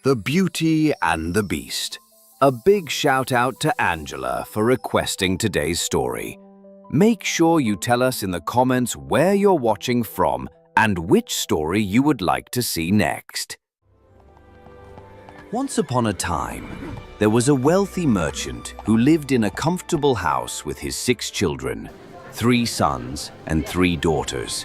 The Beauty and the Beast. A big shout out to Angela for requesting today's story. Make sure you tell us in the comments where you're watching from and which story you would like to see next. Once upon a time, there was a wealthy merchant who lived in a comfortable house with his 6 children, 3 sons and 3 daughters.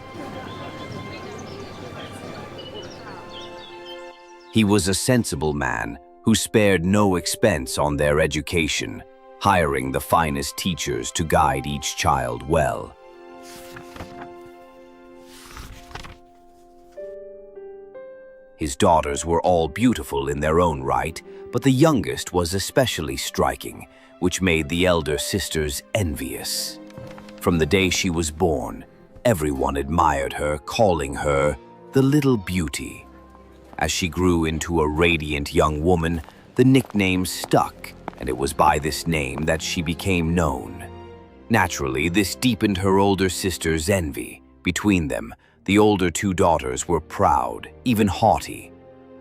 He was a sensible man who spared no expense on their education, hiring the finest teachers to guide each child well. His daughters were all beautiful in their own right, but the youngest was especially striking, which made the elder sisters envious. From the day she was born, everyone admired her, calling her the Little Beauty. As she grew into a radiant young woman, the nickname stuck, and it was by this name that she became known. Naturally, this deepened her older sister's envy. Between them, the older 2 daughters were proud, even haughty.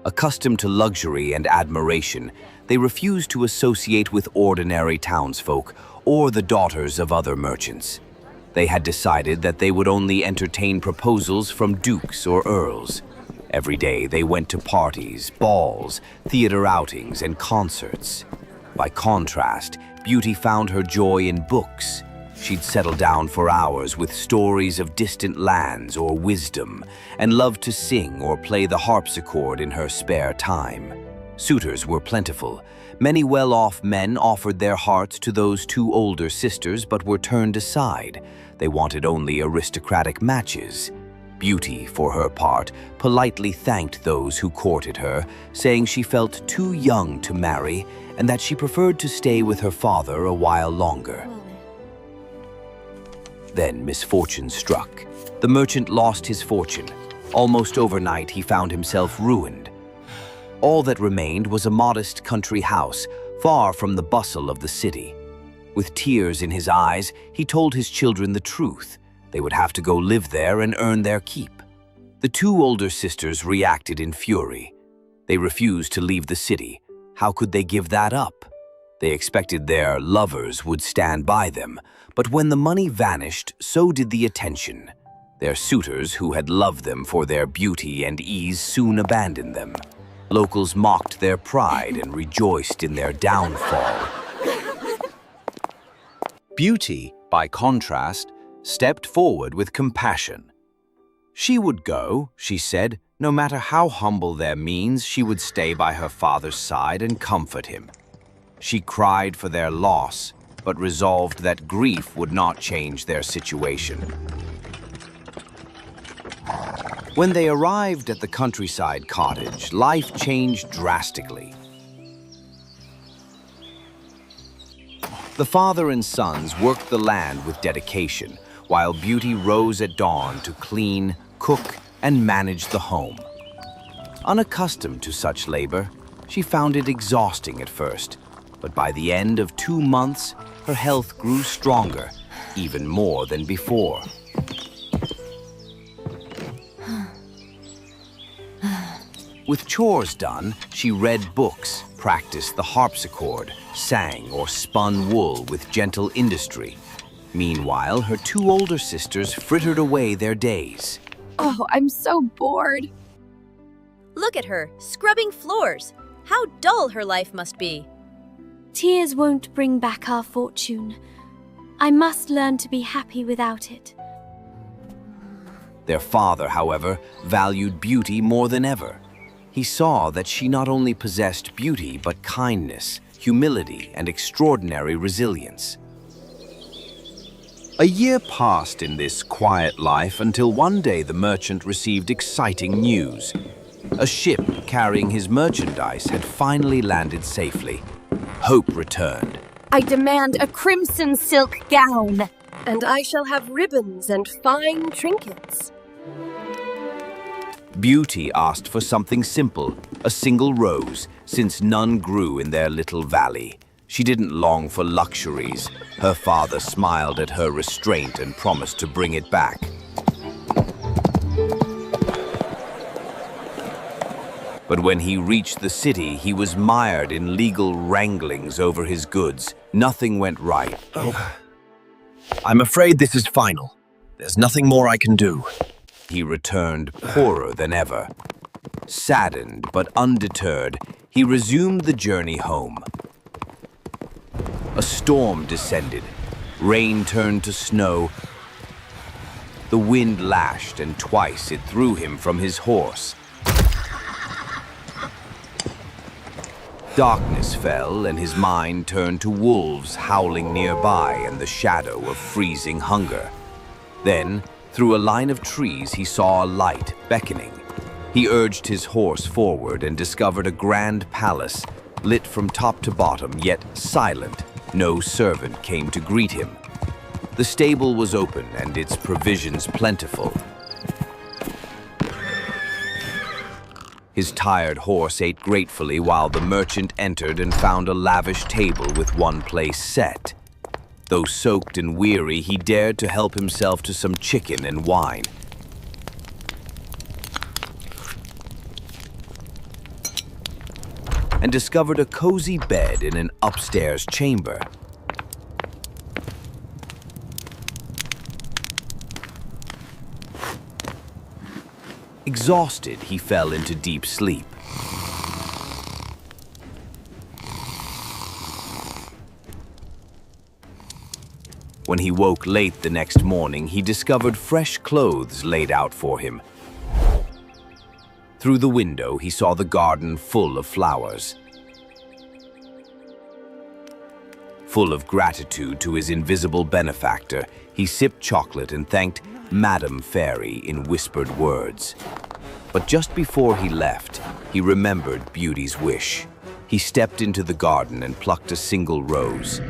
Accustomed to luxury and admiration, they refused to associate with ordinary townsfolk or the daughters of other merchants. They had decided that they would only entertain proposals from dukes or earls. Every day they went to parties, balls, theater outings, and concerts. By contrast, Beauty found her joy in books. She'd settle down for hours with stories of distant lands or wisdom, and loved to sing or play the harpsichord in her spare time. Suitors were plentiful. Many well-off men offered their hearts to those 2 older sisters but were turned aside. They wanted only aristocratic matches. Beauty, for her part, politely thanked those who courted her, saying she felt too young to marry and that she preferred to stay with her father a while longer. Then misfortune struck. The merchant lost his fortune. Almost overnight, he found himself ruined. All that remained was a modest country house, far from the bustle of the city. With tears in his eyes, he told his children the truth. They would have to go live there and earn their keep. The 2 older sisters reacted in fury. They refused to leave the city. How could they give that up? They expected their lovers would stand by them, but when the money vanished, so did the attention. Their suitors, who had loved them for their beauty and ease, soon abandoned them. Locals mocked their pride and rejoiced in their downfall. Beauty, by contrast, stepped forward with compassion. She would go, she said, no matter how humble their means, she would stay by her father's side and comfort him. She cried for their loss, but resolved that grief would not change their situation. When they arrived at the countryside cottage, life changed drastically. The father and sons worked the land with dedication, while Beauty rose at dawn to clean, cook, and manage the home. Unaccustomed to such labor, she found it exhausting at first, but by the end of 2 months, her health grew stronger, even more than before. With chores done, she read books, practiced the harpsichord, sang or spun wool with gentle industry. Meanwhile, her 2 older sisters frittered away their days. Oh, I'm so bored. Look at her, scrubbing floors. How dull her life must be. Tears won't bring back our fortune. I must learn to be happy without it. Their father, however, valued Beauty more than ever. He saw that she not only possessed beauty, but kindness, humility, and extraordinary resilience. A year passed in this quiet life until one day the merchant received exciting news. A ship carrying his merchandise had finally landed safely. Hope returned. I demand a crimson silk gown. And I shall have ribbons and fine trinkets. Beauty asked for something simple, a single rose, since none grew in their little valley. She didn't long for luxuries. Her father smiled at her restraint and promised to bring it back. But when he reached the city, he was mired in legal wranglings over his goods. Nothing went right. I'm afraid this is final. There's nothing more I can do. He returned poorer than ever. Saddened but undeterred, he resumed the journey home. A storm descended. Rain turned to snow. The wind lashed, and twice it threw him from his horse. Darkness fell, and his mind turned to wolves howling nearby and the shadow of freezing hunger. Then, through a line of trees, he saw a light beckoning. He urged his horse forward and discovered a grand palace, lit from top to bottom, yet silent. No servant came to greet him. The stable was open and its provisions plentiful. His tired horse ate gratefully while the merchant entered and found a lavish table with one place set. Though soaked and weary, he dared to help himself to some chicken and wine. And discovered a cozy bed in an upstairs chamber. Exhausted, he fell into deep sleep. When he woke late the next morning, he discovered fresh clothes laid out for him. Through the window, he saw the garden full of flowers. Full of gratitude to his invisible benefactor, he sipped chocolate and thanked Madame Fairy in whispered words. But just before he left, he remembered Beauty's wish. He stepped into the garden and plucked a single rose.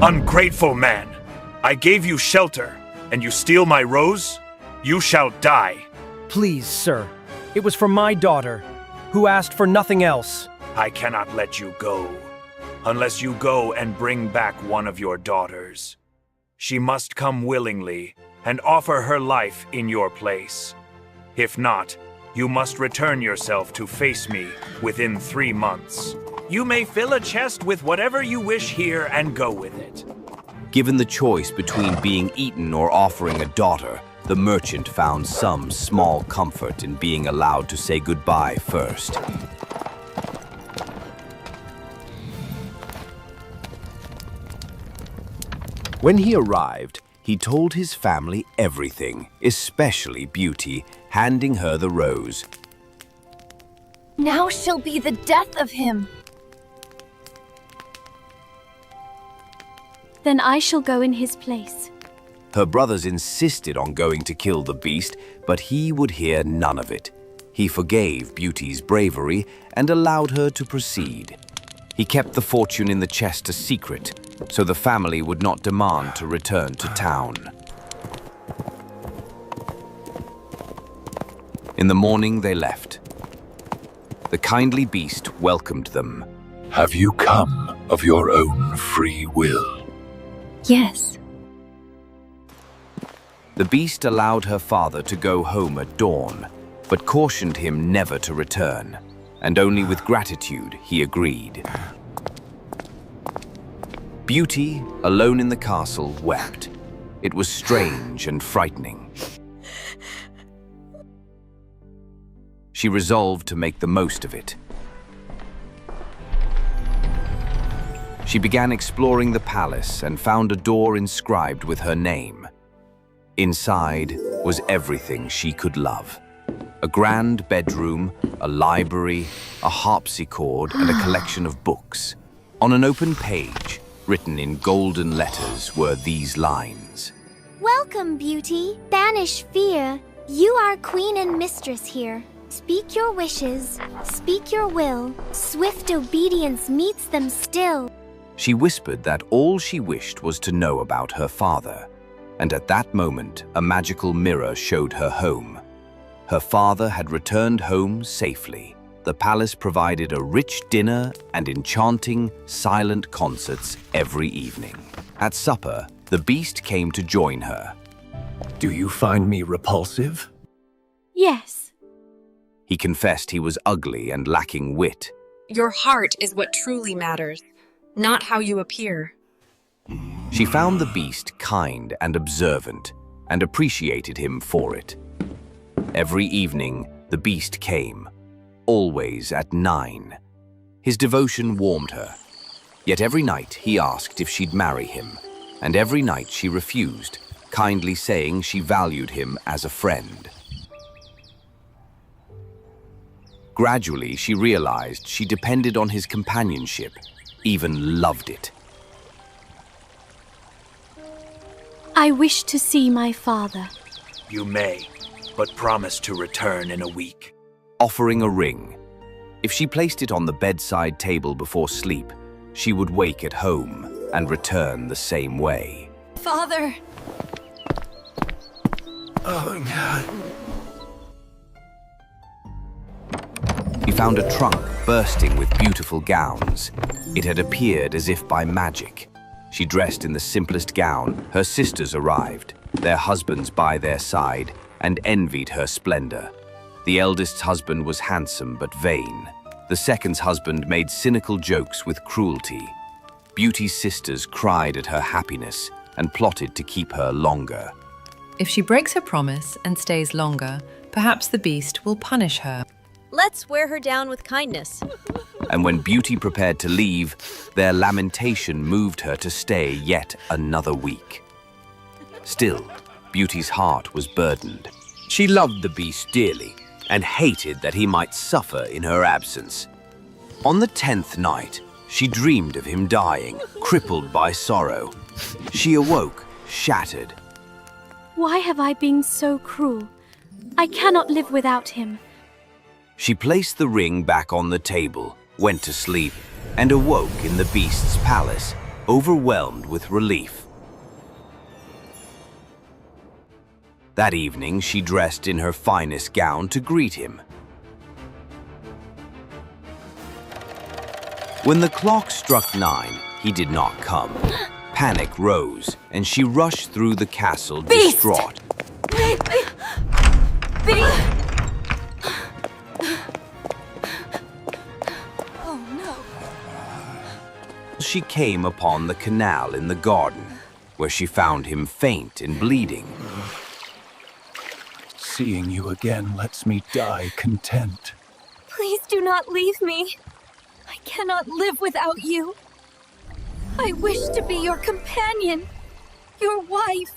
Ungrateful man! I gave you shelter, and you steal my rose? You shall die. Please, sir. It was for my daughter, who asked for nothing else. I cannot let you go, unless you go and bring back one of your daughters. She must come willingly and offer her life in your place. If not, you must return yourself to face me within 3 months. You may fill a chest with whatever you wish here and go with it. Given the choice between being eaten or offering a daughter, the merchant found some small comfort in being allowed to say goodbye first. When he arrived, he told his family everything, especially Beauty, handing her the rose. Now she'll be the death of him. Then I shall go in his place. Her brothers insisted on going to kill the beast, but he would hear none of it. He forgave Beauty's bravery and allowed her to proceed. He kept the fortune in the chest a secret, so the family would not demand to return to town. In the morning they left. The kindly beast welcomed them. Have you come of your own free will? Yes. The beast allowed her father to go home at dawn, but cautioned him never to return, and only with gratitude he agreed. Beauty, alone in the castle, wept. It was strange and frightening. She resolved to make the most of it. She began exploring the palace and found a door inscribed with her name. Inside was everything she could love. A grand bedroom, a library, a harpsichord, and a collection of books. On an open page, written in golden letters, were these lines. Welcome, Beauty. Banish fear. You are queen and mistress here. Speak your wishes. Speak your will. Swift obedience meets them still. She whispered that all she wished was to know about her father. And at that moment, a magical mirror showed her home. Her father had returned home safely. The palace provided a rich dinner and enchanting, silent concerts every evening. At supper, the beast came to join her. Do you find me repulsive? Yes. He confessed he was ugly and lacking wit. Your heart is what truly matters, not how you appear. She found the beast kind and observant, and appreciated him for it. Every evening, the beast came, always at 9. His devotion warmed her. Yet every night he asked if she'd marry him, and every night she refused, kindly saying she valued him as a friend. Gradually, she realized she depended on his companionship, even loved it. I wish to see my father. You may, but promise to return in a week. Offering a ring. If she placed it on the bedside table before sleep, she would wake at home and return the same way. Father! Oh, no. He found a trunk bursting with beautiful gowns. It had appeared as if by magic. She dressed in the simplest gown. Her sisters arrived, their husbands by their side, and envied her splendor. The eldest's husband was handsome but vain. The second's husband made cynical jokes with cruelty. Beauty's sisters cried at her happiness and plotted to keep her longer. If she breaks her promise and stays longer, perhaps the beast will punish her. Let's wear her down with kindness. And when Beauty prepared to leave, their lamentation moved her to stay yet another week. Still, Beauty's heart was burdened. She loved the beast dearly and hated that he might suffer in her absence. On the 10th night, she dreamed of him dying, crippled by sorrow. She awoke, shattered. Why have I been so cruel? I cannot live without him. She placed the ring back on the table, went to sleep, and awoke in the beast's palace, overwhelmed with relief. That evening, she dressed in her finest gown to greet him. When the clock struck 9, he did not come. Panic rose, and she rushed through the castle distraught. She came upon the canal in the garden, where she found him faint and bleeding. Seeing you again lets me die content. Please do not leave me. I cannot live without you. I wish to be your companion, your wife.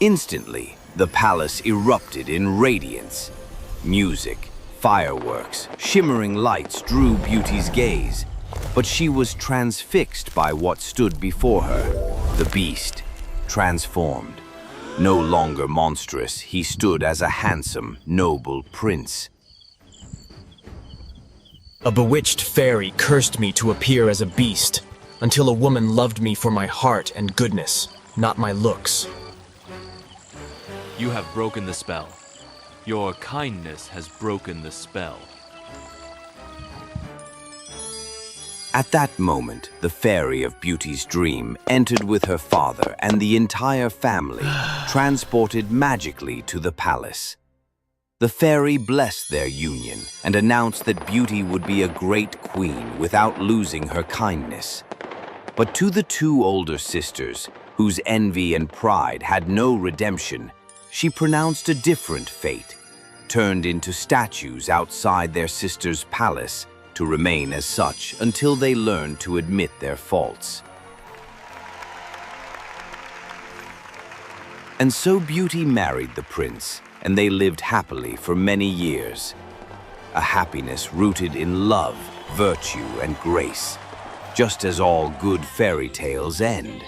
Instantly, the palace erupted in radiance. Music, fireworks, shimmering lights drew Beauty's gaze, but she was transfixed by what stood before her. The beast, transformed. No longer monstrous, he stood as a handsome, noble prince. A bewitched fairy cursed me to appear as a beast, until a woman loved me for my heart and goodness, not my looks. You have broken the spell. Your kindness has broken the spell. At that moment, the fairy of Beauty's dream entered with her father and the entire family, transported magically to the palace. The fairy blessed their union and announced that Beauty would be a great queen without losing her kindness. But to the two older sisters, whose envy and pride had no redemption, she pronounced a different fate, turned into statues outside their sister's palace, to remain as such until they learned to admit their faults. And so Beauty married the prince, and they lived happily for many years. A happiness rooted in love, virtue, and grace, just as all good fairy tales end.